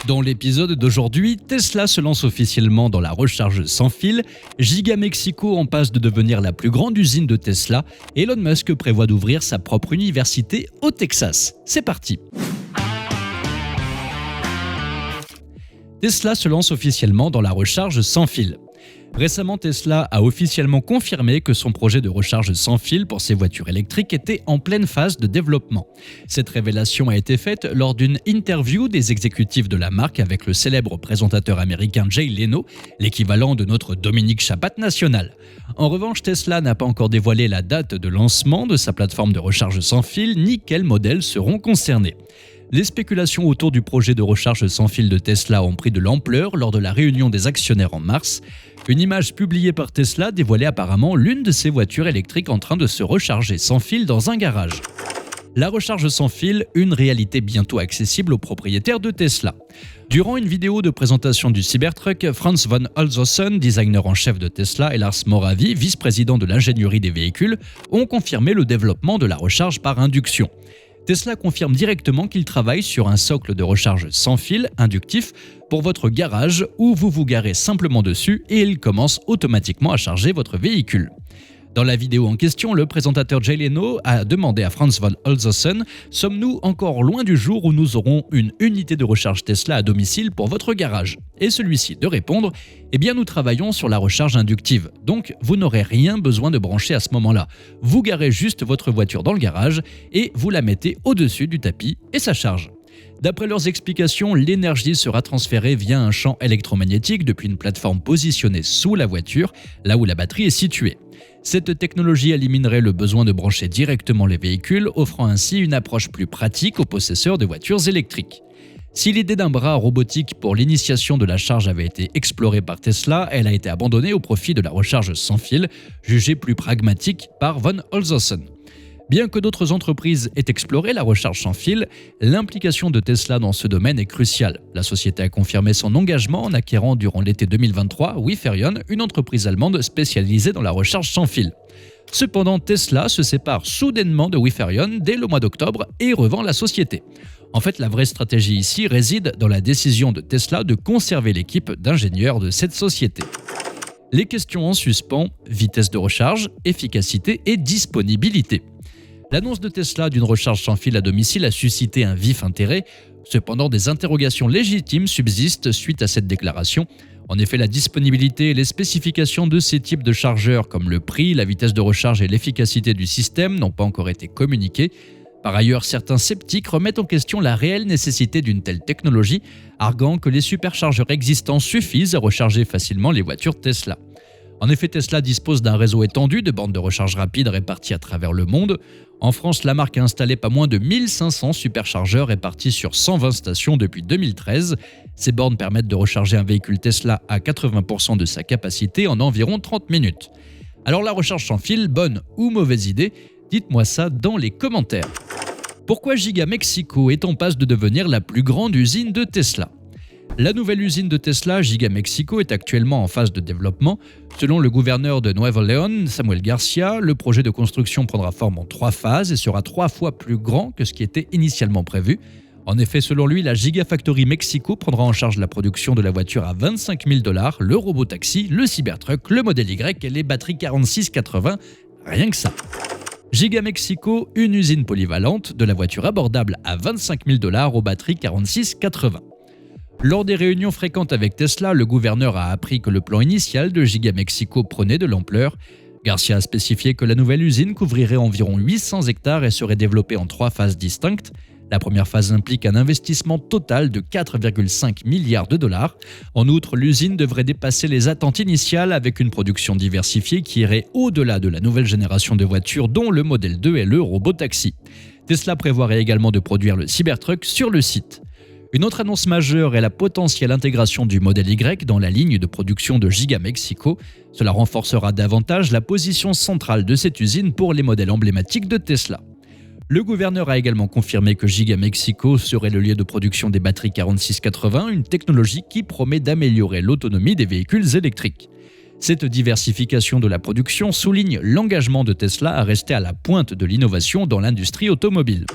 Dans l'épisode d'aujourd'hui, Tesla se lance officiellement dans la recharge sans fil, Giga Mexico en passe de devenir la plus grande usine de Tesla, et Elon Musk prévoit d'ouvrir sa propre université au Texas. C'est parti! Tesla se lance officiellement dans la recharge sans fil. Récemment, Tesla a officiellement confirmé que son projet de recharge sans fil pour ses voitures électriques était en pleine phase de développement. Cette révélation a été faite lors d'une interview des exécutifs de la marque avec le célèbre présentateur américain Jay Leno, l'équivalent de notre Dominique Chapat national. En revanche, Tesla n'a pas encore dévoilé la date de lancement de sa plateforme de recharge sans fil ni quels modèles seront concernés. Les spéculations autour du projet de recharge sans fil de Tesla ont pris de l'ampleur lors de la réunion des actionnaires en mars. Une image publiée par Tesla dévoilait apparemment l'une de ses voitures électriques en train de se recharger sans fil dans un garage. La recharge sans fil, une réalité bientôt accessible aux propriétaires de Tesla. Durant une vidéo de présentation du Cybertruck, Franz von Holzhausen, designer en chef de Tesla, et Lars Moravy, vice-président de l'ingénierie des véhicules, ont confirmé le développement de la recharge par induction. Tesla confirme directement qu'il travaille sur un socle de recharge sans fil inductif pour votre garage où vous vous garez simplement dessus et il commence automatiquement à charger votre véhicule. Dans la vidéo en question, le présentateur Jay Leno a demandé à Franz von Holzhausen « Sommes-nous encore loin du jour où nous aurons une unité de recharge Tesla à domicile pour votre garage ?» Et celui-ci de répondre « Eh bien, nous travaillons sur la recharge inductive, donc vous n'aurez rien besoin de brancher à ce moment-là. Vous garez juste votre voiture dans le garage et vous la mettez au-dessus du tapis et ça charge. » D'après leurs explications, l'énergie sera transférée via un champ électromagnétique depuis une plateforme positionnée sous la voiture, là où la batterie est située. Cette technologie éliminerait le besoin de brancher directement les véhicules, offrant ainsi une approche plus pratique aux possesseurs de voitures électriques. Si l'idée d'un bras robotique pour l'initiation de la charge avait été explorée par Tesla, elle a été abandonnée au profit de la recharge sans fil, jugée plus pragmatique par von Holzhausen. Bien que d'autres entreprises aient exploré la recharge sans fil, l'implication de Tesla dans ce domaine est cruciale. La société a confirmé son engagement en acquérant durant l'été 2023 Wiferion, une entreprise allemande spécialisée dans la recharge sans fil. Cependant, Tesla se sépare soudainement de Wiferion dès le mois d'octobre et revend la société. En fait, la vraie stratégie ici réside dans la décision de Tesla de conserver l'équipe d'ingénieurs de cette société. Les questions en suspens, vitesse de recharge, efficacité et disponibilité. L'annonce de Tesla d'une recharge sans fil à domicile a suscité un vif intérêt. Cependant, des interrogations légitimes subsistent suite à cette déclaration. En effet, la disponibilité et les spécifications de ces types de chargeurs, comme le prix, la vitesse de recharge et l'efficacité du système, n'ont pas encore été communiquées. Par ailleurs, certains sceptiques remettent en question la réelle nécessité d'une telle technologie, arguant que les superchargeurs existants suffisent à recharger facilement les voitures Tesla. En effet, Tesla dispose d'un réseau étendu de bornes de recharge rapide réparties à travers le monde. En France, la marque a installé pas moins de 1500 superchargeurs répartis sur 120 stations depuis 2013. Ces bornes permettent de recharger un véhicule Tesla à 80% de sa capacité en environ 30 minutes. Alors la recharge sans fil, bonne ou mauvaise idée? Dites-moi ça dans les commentaires. Pourquoi Giga Mexico est en passe de devenir la plus grande usine de Tesla? La nouvelle usine de Tesla, Giga Mexico, est actuellement en phase de développement. Selon le gouverneur de Nuevo León, Samuel Garcia, le projet de construction prendra forme en 3 phases et sera 3 fois plus grand que ce qui était initialement prévu. En effet, selon lui, la Gigafactory Mexico prendra en charge la production de la voiture à $25 000, le robotaxi, le Cybertruck, le modèle Y et les batteries 4680, rien que ça. Giga Mexico, une usine polyvalente, de la voiture abordable à $25 000 aux batteries 4680. Lors des réunions fréquentes avec Tesla, le gouverneur a appris que le plan initial de Giga Mexico prenait de l'ampleur. Garcia a spécifié que la nouvelle usine couvrirait environ 800 hectares et serait développée en 3 phases distinctes. La première phase implique un investissement total de 4,5 milliards de dollars. En outre, l'usine devrait dépasser les attentes initiales avec une production diversifiée qui irait au-delà de la nouvelle génération de voitures dont le modèle 2 et le robotaxi. Tesla prévoirait également de produire le Cybertruck sur le site. Une autre annonce majeure est la potentielle intégration du modèle Y dans la ligne de production de Giga Mexico. Cela renforcera davantage la position centrale de cette usine pour les modèles emblématiques de Tesla. Le gouverneur a également confirmé que Giga Mexico serait le lieu de production des batteries 4680, une technologie qui promet d'améliorer l'autonomie des véhicules électriques. Cette diversification de la production souligne l'engagement de Tesla à rester à la pointe de l'innovation dans l'industrie automobile.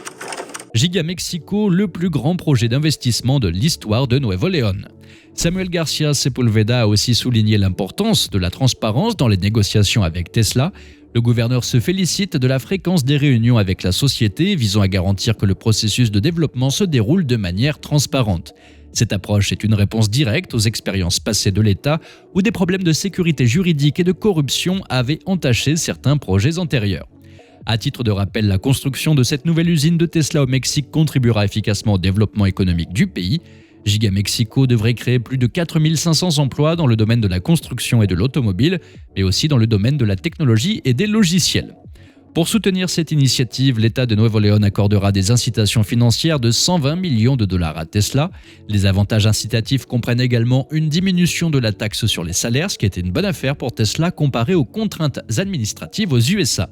Giga Mexico, le plus grand projet d'investissement de l'histoire de Nuevo León. Samuel García Sepúlveda a aussi souligné l'importance de la transparence dans les négociations avec Tesla. Le gouverneur se félicite de la fréquence des réunions avec la société visant à garantir que le processus de développement se déroule de manière transparente. Cette approche est une réponse directe aux expériences passées de l'État où des problèmes de sécurité juridique et de corruption avaient entaché certains projets antérieurs. À titre de rappel, la construction de cette nouvelle usine de Tesla au Mexique contribuera efficacement au développement économique du pays. Giga Mexico devrait créer plus de 4500 emplois dans le domaine de la construction et de l'automobile, mais aussi dans le domaine de la technologie et des logiciels. Pour soutenir cette initiative, l'État de Nuevo León accordera des incitations financières de 120 millions de dollars à Tesla. Les avantages incitatifs comprennent également une diminution de la taxe sur les salaires, ce qui était une bonne affaire pour Tesla comparé aux contraintes administratives aux USA.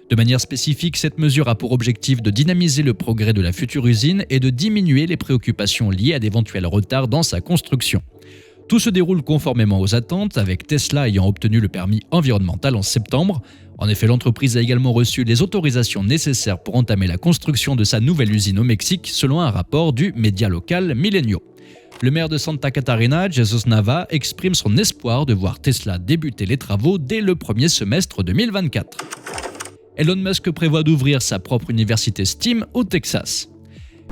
De manière spécifique, cette mesure a pour objectif de dynamiser le progrès de la future usine et de diminuer les préoccupations liées à d'éventuels retards dans sa construction. Tout se déroule conformément aux attentes, avec Tesla ayant obtenu le permis environnemental en septembre. En effet, l'entreprise a également reçu les autorisations nécessaires pour entamer la construction de sa nouvelle usine au Mexique, selon un rapport du média local Milenio. Le maire de Santa Catarina, Jesus Nava, exprime son espoir de voir Tesla débuter les travaux dès le premier semestre 2024. Elon Musk prévoit d'ouvrir sa propre université STEAM au Texas.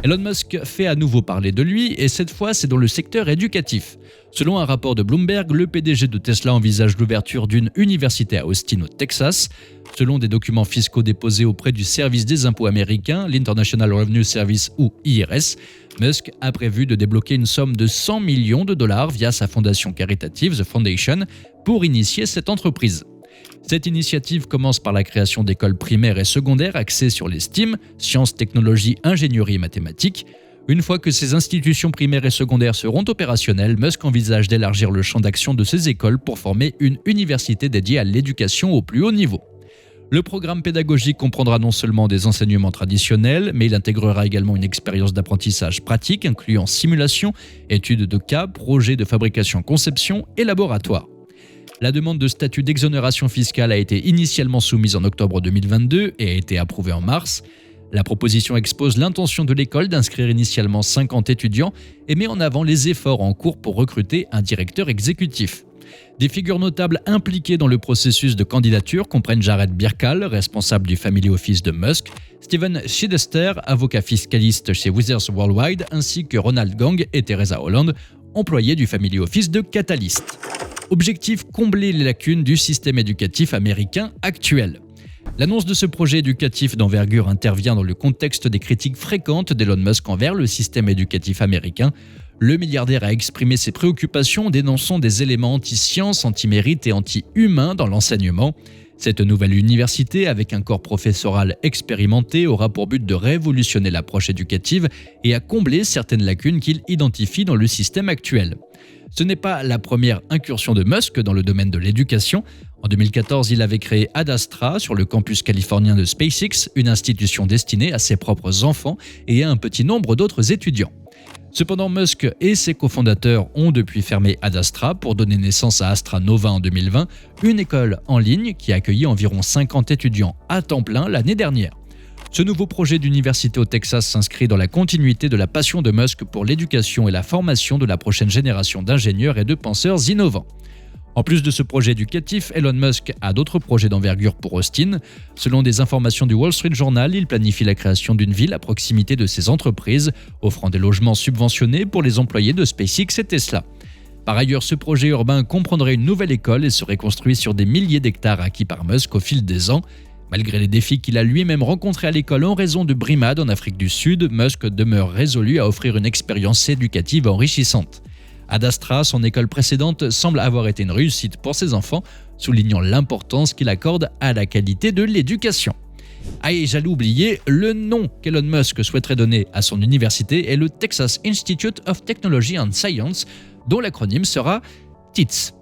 Elon Musk fait à nouveau parler de lui et cette fois c'est dans le secteur éducatif. Selon un rapport de Bloomberg, le PDG de Tesla envisage l'ouverture d'une université à Austin au Texas. Selon des documents fiscaux déposés auprès du service des impôts américain, l'International Revenue Service ou IRS, Musk a prévu de débloquer une somme de 100 millions de dollars via sa fondation caritative The Foundation pour initier cette entreprise. Cette initiative commence par la création d'écoles primaires et secondaires axées sur les STEAM, sciences, technologies, ingénierie et mathématiques. Une fois que ces institutions primaires et secondaires seront opérationnelles, Musk envisage d'élargir le champ d'action de ces écoles pour former une université dédiée à l'éducation au plus haut niveau. Le programme pédagogique comprendra non seulement des enseignements traditionnels, mais il intégrera également une expérience d'apprentissage pratique incluant simulation, études de cas, projets de fabrication-conception et laboratoire. La demande de statut d'exonération fiscale a été initialement soumise en octobre 2022 et a été approuvée en mars. La proposition expose l'intention de l'école d'inscrire initialement 50 étudiants et met en avant les efforts en cours pour recruter un directeur exécutif. Des figures notables impliquées dans le processus de candidature comprennent Jared Birkal, responsable du Family Office de Musk, Steven Schiedester, avocat fiscaliste chez Withers Worldwide, ainsi que Ronald Gang et Teresa Holland, employés du Family Office de Catalyst. Objectif: combler les lacunes du système éducatif américain actuel. L'annonce de ce projet éducatif d'envergure intervient dans le contexte des critiques fréquentes d'Elon Musk envers le système éducatif américain. Le milliardaire a exprimé ses préoccupations dénonçant des éléments anti-science, anti-mérite et anti-humain dans l'enseignement. Cette nouvelle université, avec un corps professoral expérimenté, aura pour but de révolutionner l'approche éducative et à combler certaines lacunes qu'il identifie dans le système actuel. Ce n'est pas la première incursion de Musk dans le domaine de l'éducation. En 2014, il avait créé Ad Astra sur le campus californien de SpaceX, une institution destinée à ses propres enfants et à un petit nombre d'autres étudiants. Cependant, Musk et ses cofondateurs ont depuis fermé Ad Astra pour donner naissance à Astra Nova en 2020, une école en ligne qui a accueilli environ 50 étudiants à temps plein l'année dernière. Ce nouveau projet d'université au Texas s'inscrit dans la continuité de la passion de Musk pour l'éducation et la formation de la prochaine génération d'ingénieurs et de penseurs innovants. En plus de ce projet éducatif, Elon Musk a d'autres projets d'envergure pour Austin. Selon des informations du Wall Street Journal, il planifie la création d'une ville à proximité de ses entreprises, offrant des logements subventionnés pour les employés de SpaceX et Tesla. Par ailleurs, ce projet urbain comprendrait une nouvelle école et serait construit sur des milliers d'hectares acquis par Musk au fil des ans. Malgré les défis qu'il a lui-même rencontrés à l'école en raison de brimades en Afrique du Sud, Musk demeure résolu à offrir une expérience éducative enrichissante. Ad Astra, son école précédente, semble avoir été une réussite pour ses enfants, soulignant l'importance qu'il accorde à la qualité de l'éducation. Ah, et j'allais oublier, le nom qu'Elon Musk souhaiterait donner à son université est le Texas Institute of Technology and Science, dont l'acronyme sera TITS.